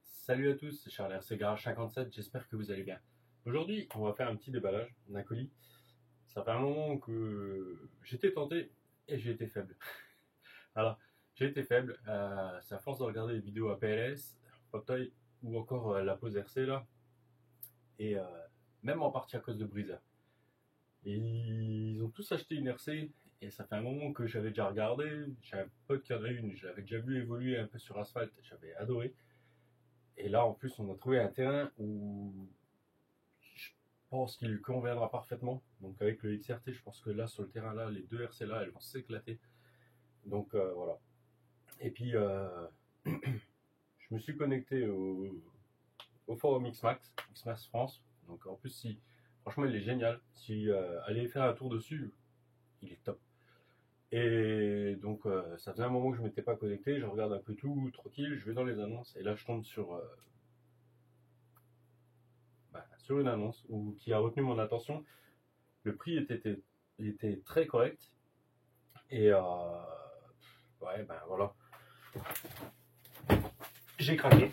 Salut à tous, c'est Charles RC Garage 57, j'espère que vous allez bien. Aujourd'hui, on va faire un petit déballage d'un colis. Ça fait un moment que j'étais tenté et j'ai été faible. Alors, j'ai été faible, c'est à force de regarder des vidéos APLS, fauteuil ou encore la pose RC là, et même en partie à cause de Breezer. Et ils ont tous acheté une RC et ça fait un moment que j'avais déjà regardé, j'avais un pote qui en a une, j'avais déjà vu évoluer un peu sur asphalte, j'avais adoré. Et là, en plus, on a trouvé un terrain où je pense qu'il lui conviendra parfaitement. Donc, avec le XRT, je pense que là, sur le terrain, là, les deux RC là, elles vont s'éclater. Donc, voilà. Et puis, je me suis connecté au forum XMAX France. Donc, en plus, franchement, il est génial. Si allez faire un tour dessus, il est top. Et donc, ça faisait un moment que je ne m'étais pas connecté. Je regarde un peu tout, tranquille. Je vais dans les annonces. Et là, je tombe sur une annonce qui a retenu mon attention. Le prix était très correct. Et ouais, ben voilà. J'ai craqué.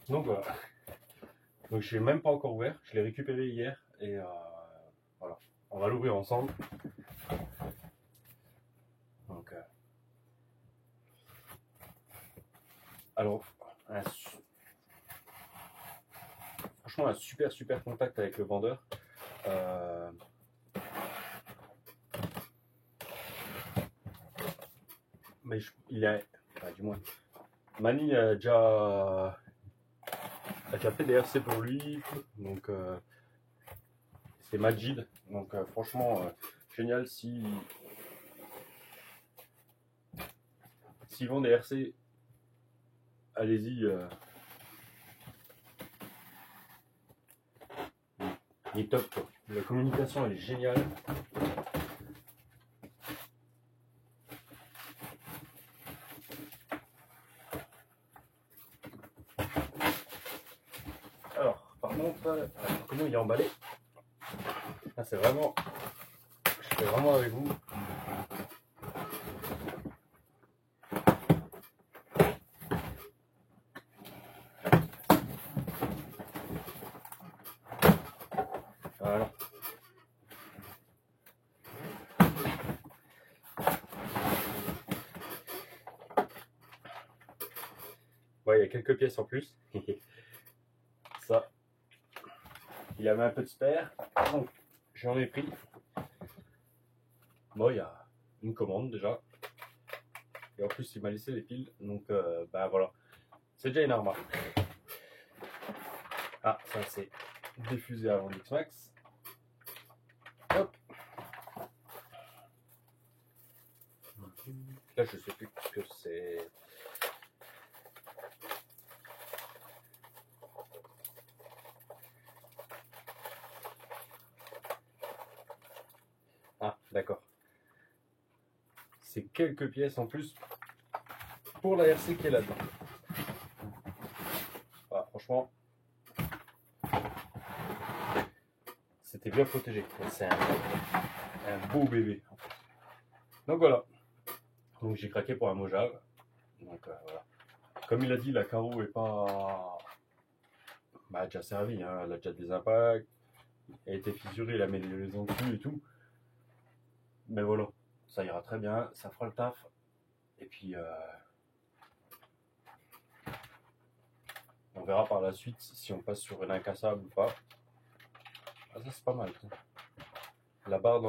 Donc voilà. Donc je l'ai même pas encore ouvert. Je l'ai récupéré hier. Et voilà. On va l'ouvrir ensemble. Donc, alors, franchement, un super contact avec le vendeur. Mais du moins, Mani a déjà fait des RC pour lui. Donc, c'est Majid. Donc, franchement, génial. S'ils vendent des RC, allez-y. Il est top, quoi. La communication, elle est géniale. Alors, par contre, comment il est emballé? Là, c'est vraiment... Je fais vraiment avec vous. Voilà. Ouais, il y a quelques pièces en plus. Ça, il y avait un peu de spare, donc j'en ai pris. Bon, il y a une commande déjà. Et en plus, il m'a laissé les piles, donc ben voilà. C'est déjà une arme. Ah, ça c'est diffusé avant l'X-Max. Hop. Là, je sais plus ce que c'est. Ah, d'accord. C'est quelques pièces en plus pour la RC qui est là-dedans. Ah, franchement, c'était bien protégé. C'est un beau bébé. En fait. Donc voilà. Donc j'ai craqué pour un Mojave. Donc voilà. Comme il a dit, la carreau est pas déjà servi. Hein. Elle a déjà des impacts. Elle a été fissurée, il a mis des liaisons dessus et tout. Mais voilà, ça ira très bien. Ça fera le taf. Et puis on verra par la suite si on passe sur une incassable ou pas. Ah, ça c'est pas mal. La barre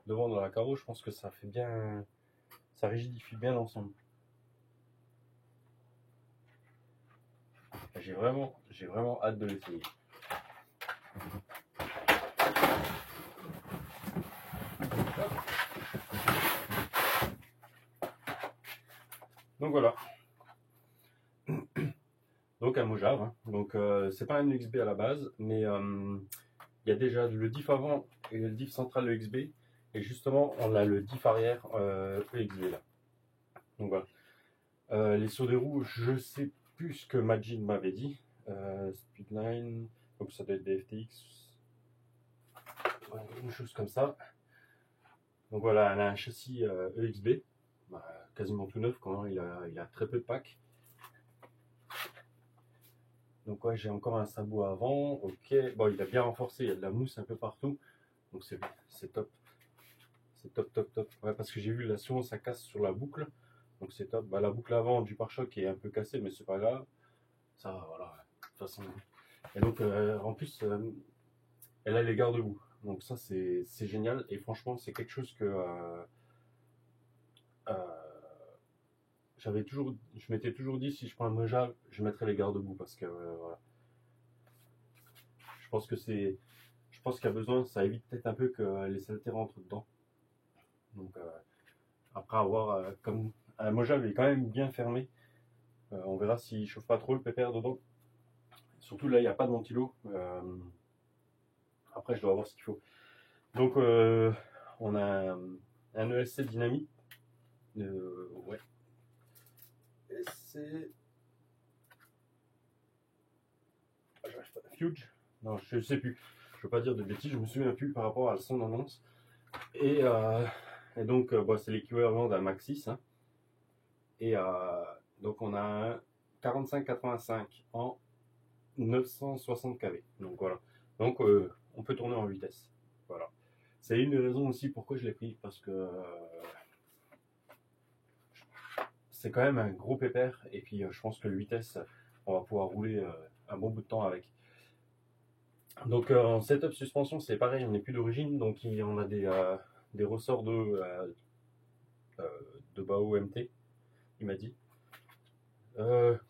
devant dans la carreau, je pense que ça fait bien. Ça rigidifie bien l'ensemble. J'ai vraiment hâte de l'essayer. Donc voilà. Donc un Mojave. Hein. Donc c'est pas un XB à la base, mais il y a déjà le diff avant et le diff central EXB. Et justement, on a le diff arrière EXB là. Donc voilà. Les sauts des roues, je sais plus ce que Majid m'avait dit. Speedline, donc ça doit être des FTX. Voilà, une chose comme ça. Donc voilà, elle a un châssis EXB, quasiment tout neuf quand il a très peu de packs. Donc ouais, j'ai encore un sabot avant, ok. Bon, il a bien renforcé, il y a de la mousse un peu partout. Donc c'est top. C'est top, top, top. Ouais, parce que j'ai vu là souvent ça casse sur la boucle. Donc c'est top. Bah, la boucle avant du pare-choc est un peu cassée, mais c'est pas grave. Ça, voilà. De toute façon. Et donc en plus, elle a les garde-boue. Donc ça c'est génial. Et franchement, c'est quelque chose que euh, je m'étais toujours dit, si je prends un Mojave, je mettrais les garde-boue parce que voilà. Je pense que je pense qu'il y a besoin, ça évite peut-être un peu que les saletés rentrent dedans. Donc après avoir, comme un Mojave est quand même bien fermé, on verra s'il chauffe pas trop le pépère dedans. Surtout là, il n'y a pas de ventilo. Après, je dois voir ce qu'il faut. Donc on a un ESC dynamique. Ouais. Et c'est Fuge. Non, je sais plus. Je veux pas dire de bêtises, je me souviens plus par rapport à son annonce. Et donc, c'est l'équivalent d'un Maxis. Hein. Et donc, on a un 45-85 en 960 kV. Donc, voilà. Donc, on peut tourner en vitesse. Voilà. C'est une des raisons aussi pourquoi je l'ai pris. Parce que c'est quand même un gros pépère. Et puis, je pense que le vitesse, on va pouvoir rouler un bon bout de temps avec. Donc, en setup suspension, c'est pareil. On n'est plus d'origine. Donc, on a des ressorts de Bao MT, il m'a dit.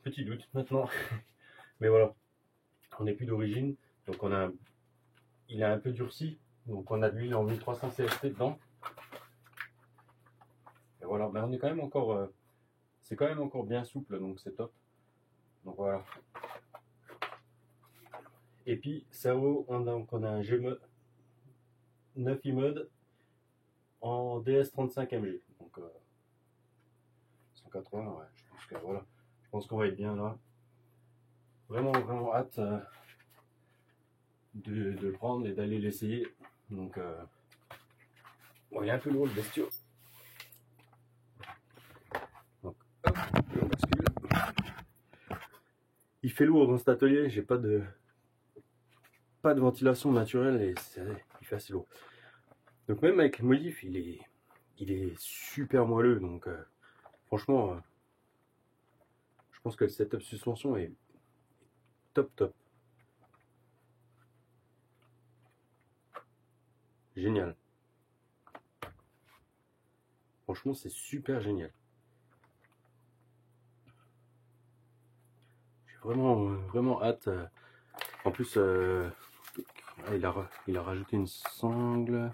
Petit doute maintenant, mais voilà, on n'est plus d'origine, donc il a un peu durci, donc on a de l'huile en 1300 CST dedans. Et voilà, mais on est quand même encore, c'est quand même encore bien souple, donc c'est top. Donc voilà. Et puis cerveau, on a un G 9 e-mode en DS35MG, donc 180, ouais, je pense que voilà, je pense qu'on va être bien là. Vraiment, vraiment hâte de le prendre et d'aller l'essayer. Donc, bon, il est un peu lourd le bestiau. Donc, hop, on bascule. Il fait lourd dans cet atelier, j'ai pas de ventilation naturelle et il fait assez lourd. Donc même avec le modif, il est super moelleux. Donc franchement, je pense que le setup suspension est top top. Génial. Franchement, c'est super génial. J'ai vraiment hâte. En plus, il a rajouté une sangle.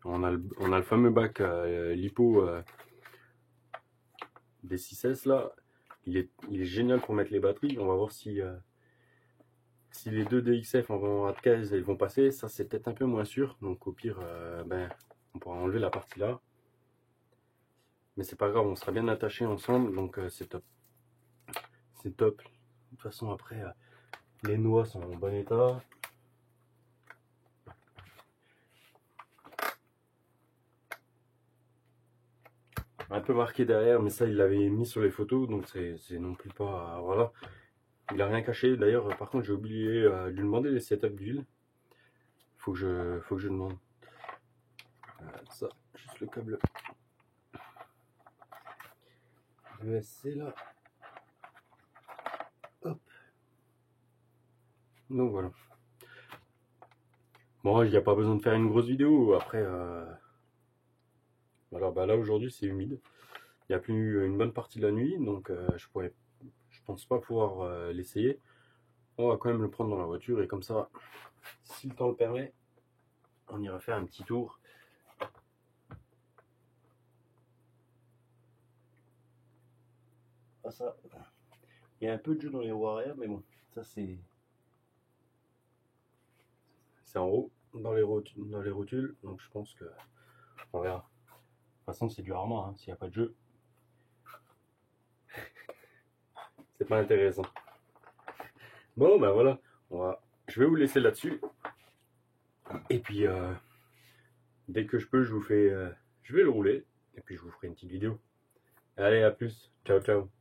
On a le fameux bac lipo des 6S là. Il est génial pour mettre les batteries. On va voir si les deux DXF en rate case ils vont passer. Ça c'est peut-être un peu moins sûr. Donc au pire, on pourra enlever la partie là. Mais c'est pas grave, on sera bien attachés ensemble. Donc c'est top. C'est top. De toute façon après, les noix sont en bon état. Un peu marqué derrière, mais ça il l'avait mis sur les photos, donc c'est non plus pas, voilà, il a rien caché. D'ailleurs, par contre, j'ai oublié de lui demander les setups d'huile. Faut que je demande ça, juste le câble ESC là. Hop. Donc voilà. Bon, il n'y a pas besoin de faire une grosse vidéo. Après, alors bah là aujourd'hui c'est humide. Il n'y a plus une bonne partie de la nuit, donc je pense pas pouvoir l'essayer. On va quand même le prendre dans la voiture et comme ça, si le temps le permet, on ira faire un petit tour. Ah ça, il y a un peu de jeu dans les roues arrière, mais bon, ça c'est en haut dans les rotules, donc je pense que on verra. De toute façon, c'est du Arma, hein, s'il n'y a pas de jeu, c'est pas intéressant. Bon, ben voilà, je vais vous laisser là-dessus. Et puis, Dès que je peux, je vais le rouler et puis je vous ferai une petite vidéo. Allez, à plus. Ciao, ciao.